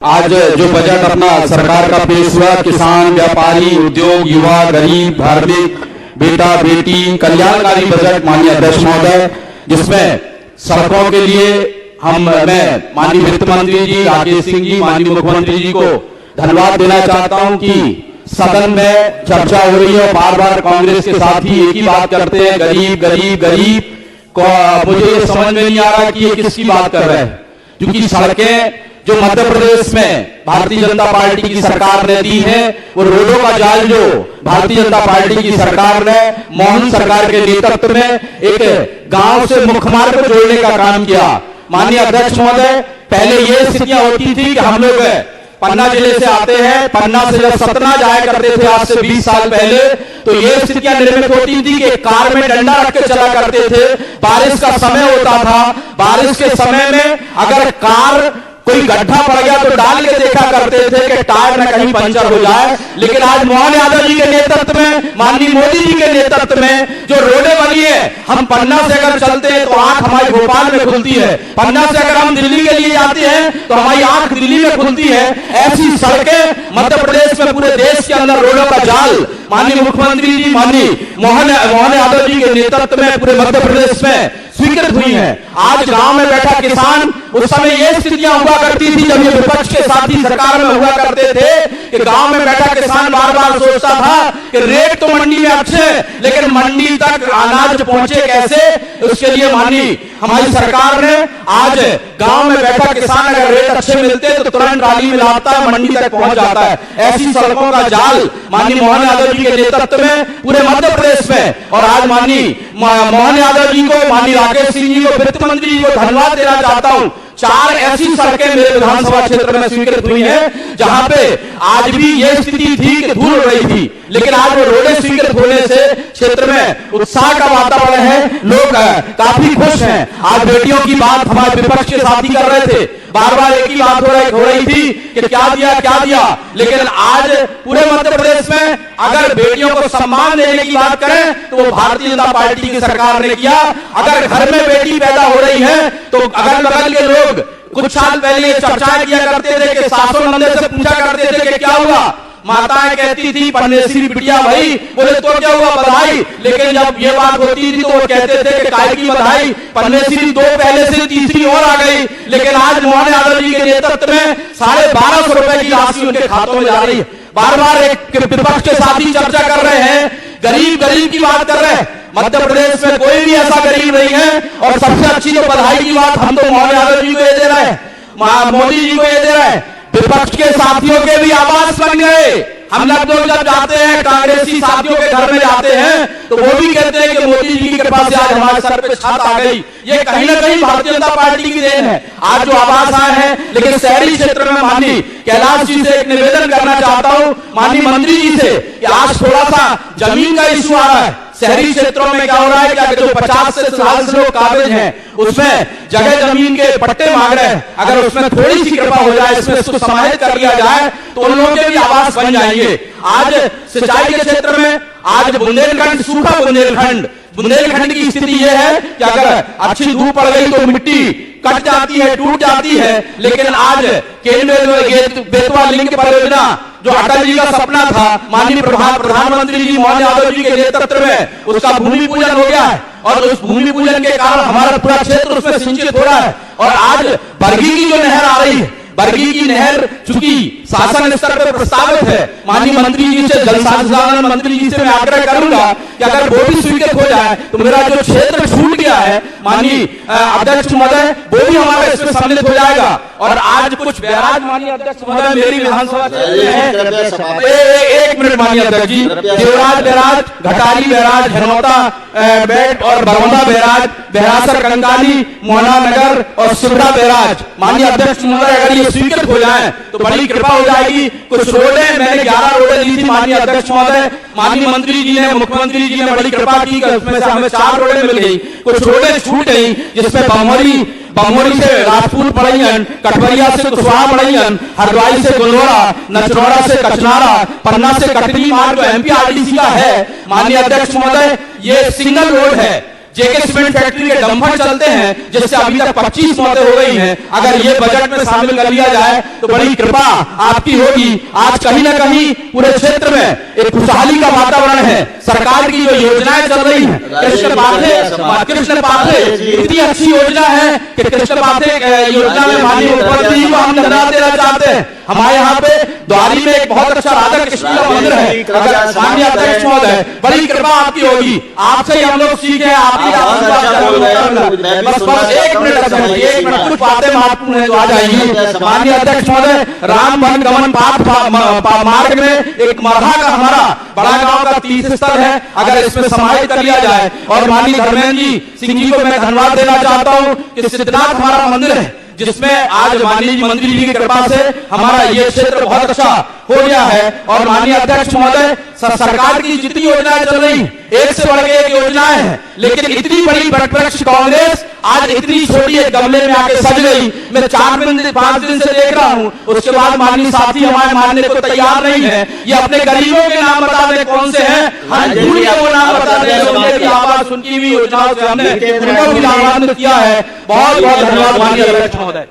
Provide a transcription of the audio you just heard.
आज जो बजट अपना सरकार का पेश हुआ, किसान, व्यापारी, उद्योग, युवा, गरीब, धार्मिक, बेटा बेटी कल्याणकारी बजट माननीय अध्यक्ष महोदय, जिसमें सड़कों के लिए मैं माननीय वित्त मंत्री जी, राकेश सिंह जी, माननीय मुख्यमंत्री जी को धन्यवाद देना चाहता हूं कि सदन में चर्चा हो रही है। बार बार कांग्रेस के साथी एक ही बात करते हैं, गरीब गरीब गरीब। मुझे ये समझ में नहीं आ रहा कि ये किसकी बात कर रहे हैं, क्योंकि सड़कें जो मध्य प्रदेश में भारतीय जनता पार्टी की सरकार ने दी है, वो रोडों का जाल जो भारतीय जनता पार्टी की सरकार ने मोहन सरकार के नेतृत्व में एक गांव से मुख्य मार्ग को जोड़ने का काम किया। माननीय अध्यक्ष महोदय, पहले ये स्थितियां होती थी कि हम लोग पन्ना जिले से आते हैं, पन्ना से जब सतना जाया करते थे आज से 20 साल पहले, तो ये स्थितियां निर्मित होती थी कि कार में डंडा रख के चला करते थे। बारिश का समय होता था, बारिश के समय में अगर कार कोई गड्ढा पड़ गया तो डाल के देखा करते थे कि टायर न कहीं पंचर हो जाए। लेकिन आज मोहन यादव जी के नेतृत्व में, माननीय मोदी जी के नेतृत्व में जो रोडें बनी है, हम पन्ना से अगर चलते हैं तो आंख हमारी भोपाल में खुलती है, पन्ना से अगर हम दिल्ली के लिए जाते हैं तो हमारी आंख दिल्ली में खुलती है। ऐसी सड़कें मध्य प्रदेश में, पूरे देश के अंदर रोडों का जाल माननीय मुख्यमंत्री जी, माननीय मोहन यादव जी के नेतृत्व में पूरे मध्य प्रदेश में स्वीकृत हुई है। आज गांव में बैठा किसान, उस समय ये स्थितियां हुआ करती थी जब ये विपक्ष के साथी सरकार में हुआ करते थे कि गांव में बैठा किसान बार बार सोचता था कि रेट तो मंडी में अच्छे, लेकिन मंडी तक अनाज पहुंचे कैसे। उसके लिए माननीय हमारी सरकार ने आज गांव में बैठा किसान अगर रेट अच्छे मिलते तो तुरंत ट्राली में लाता है, मंडी तक पहुंच जाता है। ऐसी सड़कों का जाल माननीय मोहन यादव जी के नेतृत्व में पूरे मध्य प्रदेश में, और आज माननीय मोहन यादव जी को, माननीय राकेश सिंह जी को, वित्त मंत्री जी को धन्यवाद देना चाहता हूं। 4 ऐसी सड़कें मेरे विधानसभा क्षेत्र में स्वीकृत हुई हैं जहां पे आज भी ये स्थिति थी कि धूल उड़ रही थी, लेकिन आज वो रोडें स्वीकृत होने से क्षेत्र में उत्साह का वातावरण है, लोग काफी खुश हैं। आज बेटियों की बात हमारे विपक्ष के साथी कर रहे थे, बार बार एक ही बात हो रही थी कि क्या दिया, लेकिन आज पूरे मध्य प्रदेश में अगर बेटियों को सम्मान देने की बात करें तो वो भारतीय जनता पार्टी की सरकार ने किया। अगर घर में बेटी पैदा हो रही है तो अगल बगल के लोग कुछ साल पहले चर्चाएं किया करते थे कि सासों नंदे से पूछा करते थे कि क्या हुआ, माताएं कहती थी पन्नेसरी बिटिया भाई, बोले तो क्या हुआ, बधाई। लेकिन जब ये बात होती थी तो वो कहते थे कि काय की बधाई, पन्नेसरी 2 पहले से तीसरी और आ गई। लेकिन आज मोहन यादव जी के नेतृत्व में 1250 रुपए की राशि उनके खातों में जा रही है। बार बार एक विपक्ष के साथी चर्चा कर रहे हैं, गरीब की बात कर रहे हैं। मध्य प्रदेश में कोई भी ऐसा गरीब नहीं है, और सबसे अच्छी तो बधाई की बात हम तो मोहन यादव जी को ये दे रहे हैं, मोदी जी को ये दे रहे हैं। विपक्ष के साथियों के भी आवास बन गए। हम लोग जब जाते हैं कांग्रेसी साथियों के घर में जाते हैं तो वो भी कहते हैं कि मोदी जी की कृपा से आज हमारे सर पे छत आ गई। ये कहीं ना कहीं भारतीय जनता पार्टी की देन है। आज जो आवास आए हैं, लेकिन शहरी क्षेत्र में माननीय कैलाश जी से एक निवेदन करना चाहता हूं, माननीय मंत्री जी से, कि आज थोड़ा सा जमीन का इश्यू आ रहा है। शहरी क्षेत्रों में क्या हो रहा है कि जो 50 से 60 लोग काबिज हैं, उसमें जगह जमीन के पट्टे मांग रहे हैं। अगर उसमें थोड़ी सी कृपा हो जाए, इसमें इसको समाहित कर लिया जाए तो उन लोगों के भी आवास बन जाएंगे। आज सिंचाई के क्षेत्र में आज बुंदेलखंड, सूखा बुंदेलखंड की स्थिति यह है कि अगर अच्छी धूप पड़ गई तो मिट्टी कट जाती है, टूट जाती है। लेकिन आज केंद्र बेतवा लिंक परियोजना जो अटल जी का सपना था, माननीय प्रधानमंत्री जी मोहन यादव जी के नेतृत्व में उसका भूमि पूजन हो गया है, और उस भूमि पूजन के कारण हमारा पूरा क्षेत्र उसमें सिंचित हो रहा है। और आज बरगी की जो नहर आ रही है, बरगी की नहर चूंकि शासन स्तर पर प्रस्तावित है, माननीय मंत्री जी से, जल संसाधन मंत्री जी से मैं आग्रह करूंगा कि अगर वो भी स्वीकृत हो जाए तो मेरा जो क्षेत्र छूट गया है, माननीय अध्यक्ष महोदय, वो भी हमारा इसमें सम्मिलित हो जाएगा। और आज कुछ बैराज, माननीय अध्यक्ष महोदय, मेरी विधानसभा एक मिनट माननीय अध्यक्ष जी, देवराज बैराज, घटारी बैराज, हरनौता बेट और बरौदा बैराज, बेहासर कंकाली, मोहना नगर और शिवरा बैराज, माननीय अध्यक्ष महोदय, अगर ये स्वीकृत हो जाए तो बड़ी कृपा हो जाएगी। कुछ रोडें मैंने 11 रोडें दी थी माननीय अध्यक्ष महोदय, माननीय मंत्री जी ने, मुख्यमंत्री जी ने बड़ी कृपा की, उसमें से हमें 4 रोडें मिल गई। कुछ रोडें छूट गई, जिसमें बमोरी से राजपुर पड़ैयन, कटवरिया से कुशवाहा पड़ैयन, हरदवाई से गुलवरा, नचनौरा से कचनारा, पन्ना से कटनी मार्ग जो एमपीआरडीसी का है, माननीय अध्यक्ष महोदय, ये सिंगल रोड है। जेके सीमेंट फैक्ट्री के डंपर चलते हैं, जिससे अभी तक 25 मौतें हो गई हैं। अगर ये बजट में शामिल कर लिया जाए तो बड़ी कृपा आपकी होगी। आज कहीं ना कहीं पूरे क्षेत्र में एक खुशहाली का वातावरण है। सरकार की जो योजनाएं चल रही हैं, कृष्ण पाथे इतनी अच्छी योजना है कि कृष्ण पाथे योजना में माननीय मुख्यमंत्री को हम धन्यवाद देना चाहते हैं। हमारे यहाँ पे द्वारी में एक बहुत अच्छा राधा कृष्ण का मंदिर है। अगर माननीय अध्यक्ष महोदय, बड़ी कृपा आपकी होगी, आपसे ही हम लोग सीखे, आपकी बस 1 मिनट कुछ बातें महत्वपूर्ण है जो आ जाएंगी। माननीय अध्यक्ष महोदय, राम वन गमन पाथ मार्ग में एक मरहा का हमारा बड़ा गांव का तीर्थ स्थल है, अगर इसमें समाहित कर लिया जाए। और माननीय धर्मेंद्र सिंह जी को मैं धन्यवाद देना चाहता हूं कि सिद्धनाथ हमारा मंदिर है, जिसमें आज माननीय मंत्री जी की कृपा से हमारा ये क्षेत्र बहुत अच्छा हो गया है। और माननीय अध्यक्ष महोदय, सरकार की जितनी योजनाएं चल रही, एक से बढ़ के एक योजनाएं हैं, लेकिन इतनी बड़ी विपक्ष कांग्रेस आज इतनी छोटी एक गमले में आके सज गई। मैं 4-5 दिन से देख रहा हूं, उसके बाद माननीय साथी हमारे मानने को तैयार नहीं है। ये अपने गरीबों के नाम बता दे कौन से हैं, हम भूल के वो नाम बता दे। आवाज सुनकी हुई योजनाओं से हमने उनको भी लाभान्वित किया है। बहुत बहुत धन्यवाद माननीय अध्यक्ष महोदय।